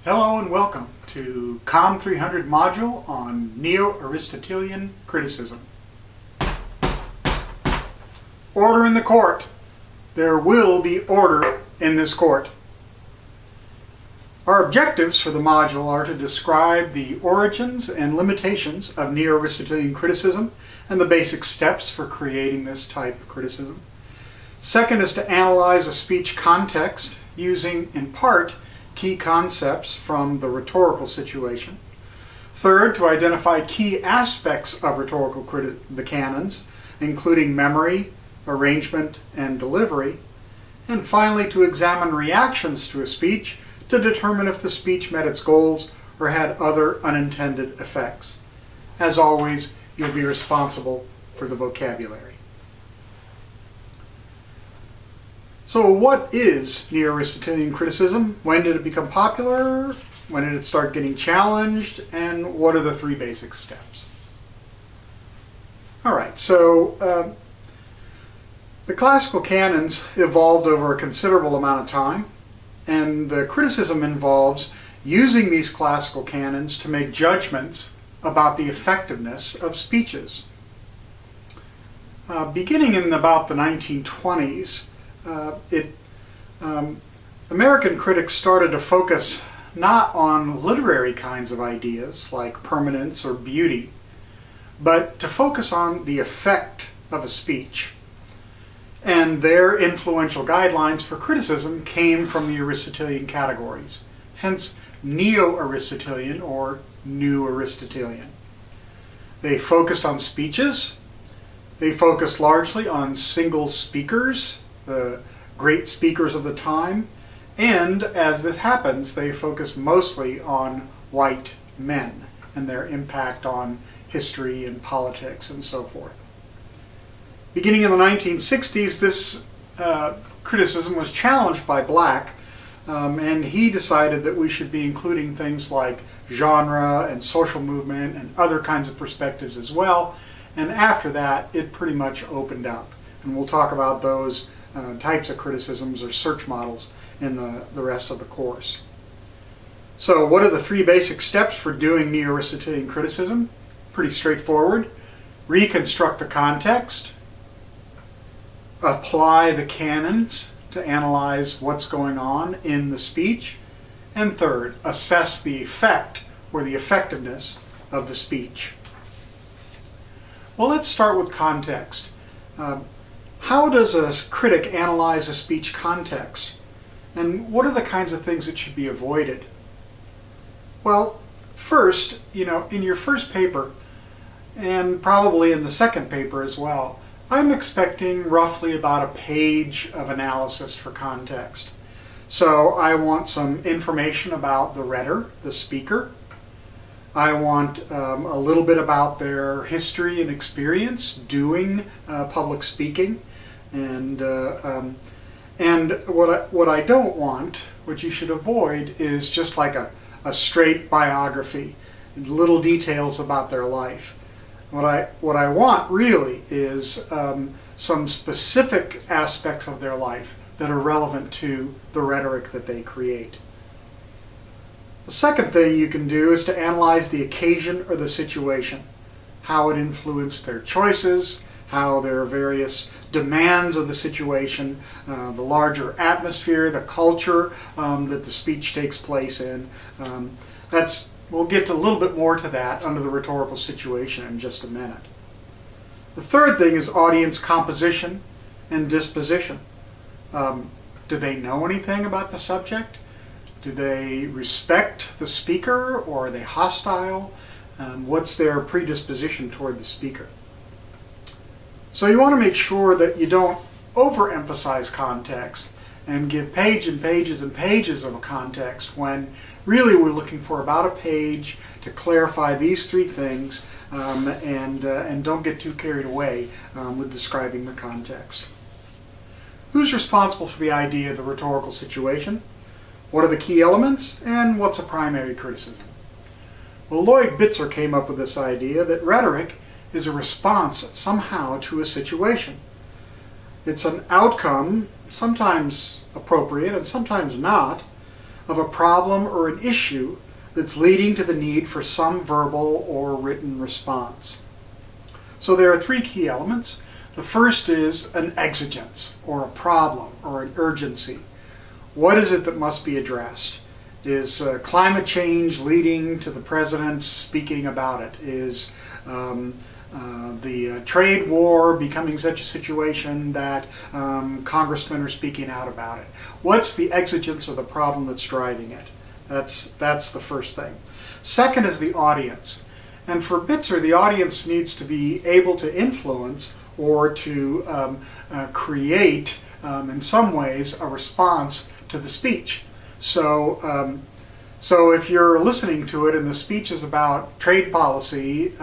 Hello and welcome to COM 300 module on Neo-Aristotelian Criticism. Order in the court. There will be order in this court. Our objectives for the module are to describe the origins and limitations of Neo-Aristotelian criticism and the basic steps for creating this type of criticism. Second is to analyze a speech context using, in part, key concepts from the rhetorical situation. Third, to identify key aspects of the canons, including memory, arrangement, and delivery. And finally, to examine reactions to a speech to determine if the speech met its goals or had other unintended effects. As always, you'll be responsible for the vocabulary. So what is Neo-Aristotelian criticism? When did it become popular? When did it start getting challenged? And what are the three basic steps? All right, so the classical canons evolved over a considerable amount of time, and the criticism involves using these classical canons to make judgments about the effectiveness of speeches. Beginning in about the 1920s, American critics started to focus not on literary kinds of ideas like permanence or beauty, but to focus on the effect of a speech. And their influential guidelines for criticism came from the Aristotelian categories, hence Neo-Aristotelian or New Aristotelian. They focused on speeches. They focused largely on single speakers, the great speakers of the time, and as this happens, they focus mostly on white men and their impact on history and politics and so forth. Beginning in the 1960s, this criticism was challenged by Black, and he decided that we should be including things like genre and social movement and other kinds of perspectives as well, and after that, it pretty much opened up. And we'll talk about those types of criticisms or search models in the rest of the course. So what are the three basic steps for doing Neo-Aristotelian criticism? Pretty straightforward. Reconstruct the context. Apply the canons to analyze what's going on in the speech. And third, assess the effect or the effectiveness of the speech. Well, let's start with context. How does a critic analyze a speech context? And what are the kinds of things that should be avoided? Well, first, in your first paper, and probably in the second paper as well, I'm expecting roughly about a page of analysis for context. So I want some information about the rhetor, the speaker. I want a little bit about their history and experience doing public speaking. And what I don't want, what you should avoid, is just like a straight biography, little details about their life. What I want really is some specific aspects of their life that are relevant to the rhetoric that they create. The second thing you can do is to analyze the occasion or the situation, how it influenced their choices, how their various demands of the situation, the larger atmosphere, the culture that the speech takes place in. We'll get a little bit more to that under the rhetorical situation in just a minute. The third thing is audience composition and disposition. Do they know anything about the subject? Do they respect the speaker, or are they hostile? What's their predisposition toward the speaker? So you want to make sure that you don't overemphasize context and give pages and pages and pages of a context when really we're looking for about a page to clarify these three things, and don't get too carried away with describing the context. Who's responsible for the idea of the rhetorical situation? What are the key elements, and what's a primary criticism? Well, Lloyd Bitzer came up with this idea that rhetoric is a response somehow to a situation. It's an outcome, sometimes appropriate and sometimes not, of a problem or an issue that's leading to the need for some verbal or written response. So there are three key elements. The first is an exigence, or a problem, or an urgency. What is it that must be addressed? Is climate change leading to the president speaking about it? Is the trade war becoming such a situation that congressmen are speaking out about it? What's the exigence or the problem that's driving it? That's the first thing. Second is the audience. And for Bitzer, the audience needs to be able to influence or to create, in some ways, a response to the speech. So if you're listening to it and the speech is about trade policy,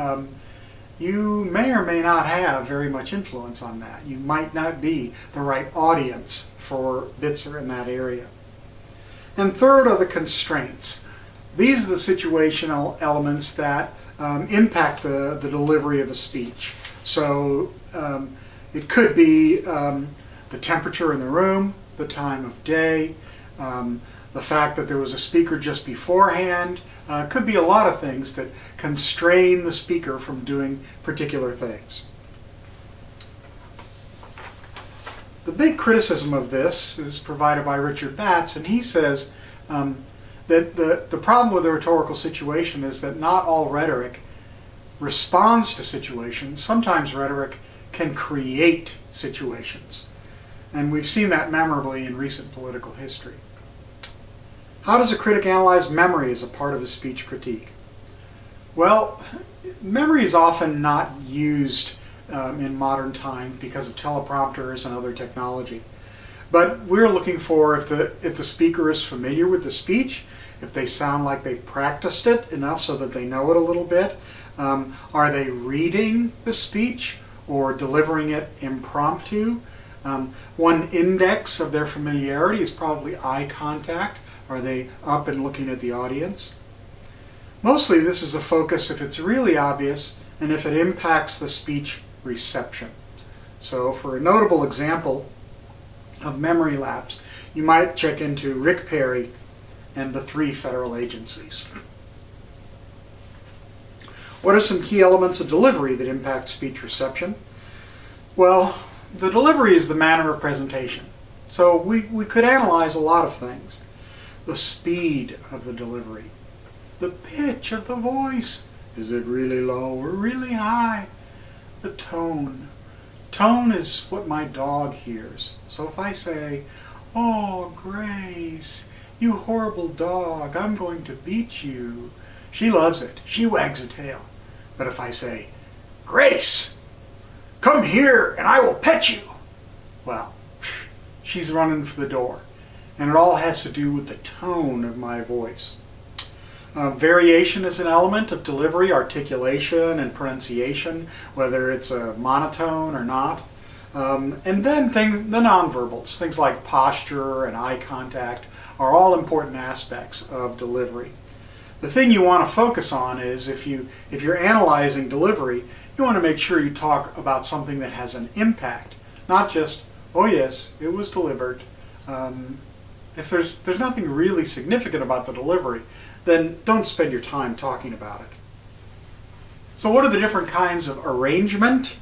you may or may not have very much influence on that. You might not be the right audience for Bitzer in that area. And third are the constraints. These are the situational elements that impact the delivery of a speech. So it could be the temperature in the room, the time of day, the fact that there was a speaker just beforehand. Could be a lot of things that constrain the speaker from doing particular things. The big criticism of this is provided by Richard Batts, and he says that the problem with the rhetorical situation is that not all rhetoric responds to situations. Sometimes rhetoric can create situations. And we've seen that memorably in recent political history. How does a critic analyze memory as a part of his speech critique? Well, memory is often not used in modern times because of teleprompters and other technology. But we're looking for if the speaker is familiar with the speech, if they sound like they've practiced it enough so that they know it a little bit. Are they reading the speech or delivering it impromptu? One index of their familiarity is probably eye contact. Are they up and looking at the audience? Mostly this is a focus if it's really obvious and if it impacts the speech reception. So for a notable example of memory lapse, you might check into Rick Perry and the 3 federal agencies. What are some key elements of delivery that impact speech reception? Well, the delivery is the manner of presentation. So we could analyze a lot of things. The speed of the delivery, the pitch of the voice. Is it really low or really high? The tone. Tone is what my dog hears. So if I say, "Oh, Grace, you horrible dog, I'm going to beat you," she loves it. She wags her tail. But if I say, "Grace, come here and I will pet you," well, she's running for the door. And it all has to do with the tone of my voice. Variation is an element of delivery, articulation and pronunciation, whether it's a monotone or not. And then the nonverbals, things like posture and eye contact, are all important aspects of delivery. The thing you want to focus on is if you're analyzing delivery, you want to make sure you talk about something that has an impact, not just, "Oh yes, it was delivered." If there's nothing really significant about the delivery, then don't spend your time talking about it. So what are the different kinds of arrangement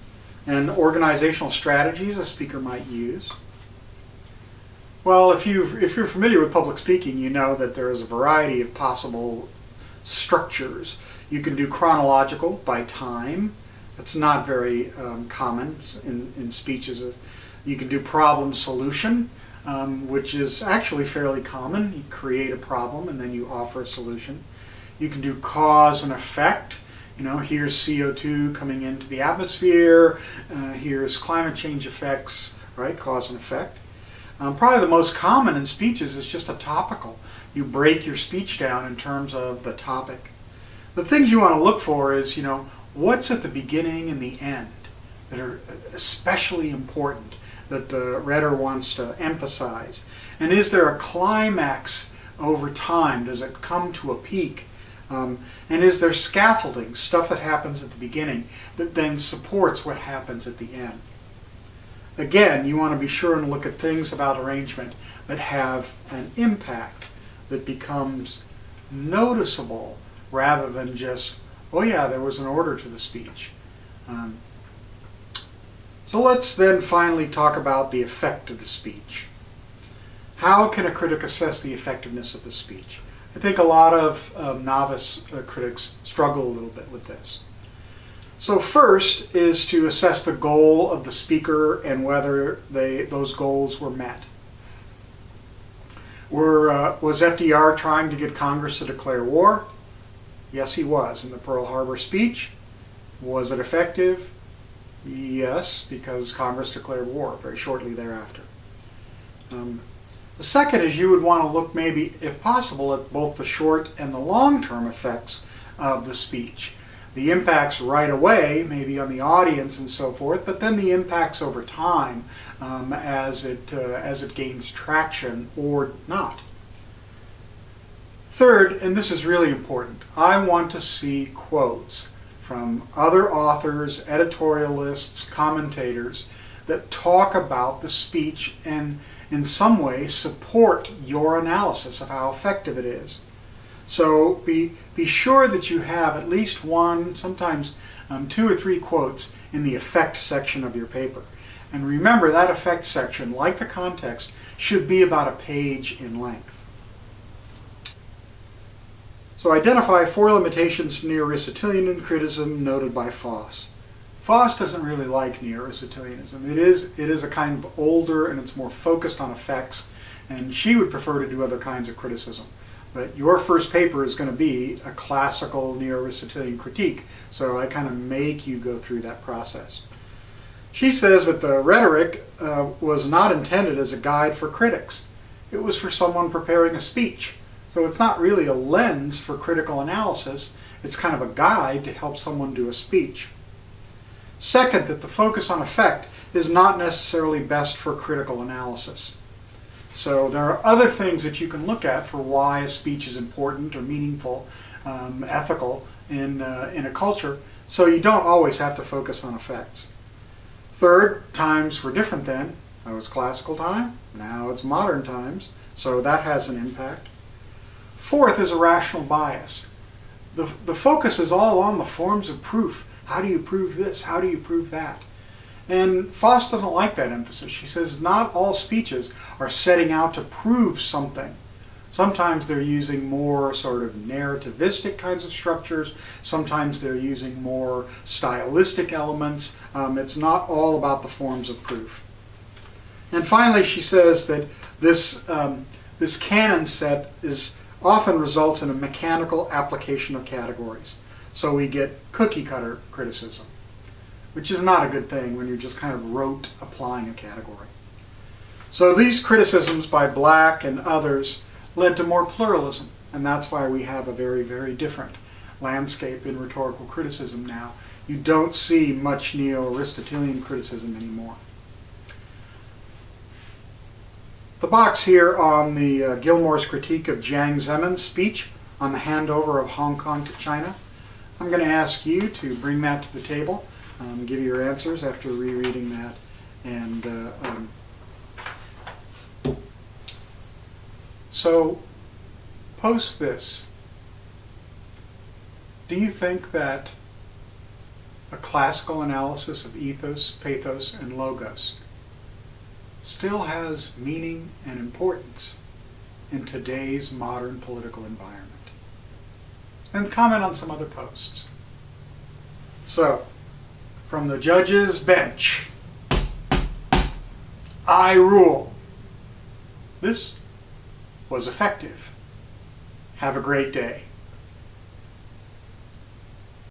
and organizational strategies a speaker might use? Well, if you're familiar with public speaking, you know that there is a variety of possible structures. You can do chronological by time. That's not very common in speeches. You can do problem solution, which is actually fairly common. You create a problem and then you offer a solution. You can do cause and effect. Here's CO2 coming into the atmosphere. Here's climate change effects, right? Cause and effect. Probably the most common in speeches is just a topical. You break your speech down in terms of the topic. The things you want to look for is, what's at the beginning and the end that are especially important, that the rhetor wants to emphasize? And is there a climax over time? Does it come to a peak? And is there scaffolding, stuff that happens at the beginning that then supports what happens at the end? Again, you want to be sure and look at things about arrangement that have an impact that becomes noticeable rather than just, oh yeah, there was an order to the speech. So let's then finally talk about the effect of the speech. How can a critic assess the effectiveness of the speech? I think a lot of novice critics struggle a little bit with this. So first is to assess the goal of the speaker and whether those goals were met. Was FDR trying to get Congress to declare war? Yes, he was. In the Pearl Harbor speech, was it effective? Yes, because Congress declared war very shortly thereafter. The second is you would want to look maybe, if possible, at both the short and the long-term effects of the speech. The impacts right away, maybe on the audience and so forth, but then the impacts over time as it gains traction or not. Third, and this is really important, I want to see quotes from other authors, editorialists, commentators that talk about the speech and in some way support your analysis of how effective it is. So be sure that you have at least one, sometimes 2 or 3 quotes in the effect section of your paper. And remember that effect section, like the context, should be about a page in length. So identify 4 limitations to Neo-Aristotelian criticism noted by Foss. Foss doesn't really like Neo-Aristotelianism. It is a kind of older and it's more focused on effects, and she would prefer to do other kinds of criticism. But your first paper is going to be a classical Neo-Aristotelian critique, so I kind of make you go through that process. She says that the rhetoric was not intended as a guide for critics. It was for someone preparing a speech. So it's not really a lens for critical analysis. It's kind of a guide to help someone do a speech. Second, that the focus on effect is not necessarily best for critical analysis. So there are other things that you can look at for why a speech is important or meaningful, ethical in a culture, so you don't always have to focus on effects. Third, times were different then. That was classical time, now it's modern times, so that has an impact. Fourth is a rational bias. The focus is all on the forms of proof. How do you prove this? How do you prove that? And Foss doesn't like that emphasis. She says not all speeches are setting out to prove something. Sometimes they're using more sort of narrativistic kinds of structures. Sometimes they're using more stylistic elements. It's not all about the forms of proof. And finally, she says that this canon set often results in a mechanical application of categories. So we get cookie cutter criticism, which is not a good thing when you're just kind of rote applying a category. So these criticisms by Black and others led to more pluralism, and that's why we have a very, very different landscape in rhetorical criticism now. You don't see much Neo-Aristotelian criticism anymore. The box here on the Gilmore's critique of Jiang Zemin's speech on the handover of Hong Kong to China. I'm going to ask you to bring that to the table, give your answers after rereading that, and so post this. Do you think that a classical analysis of ethos, pathos, and logos still has meaning and importance in today's modern political environment? And comment on some other posts. So, from the judge's bench, I rule. This was effective. Have a great day.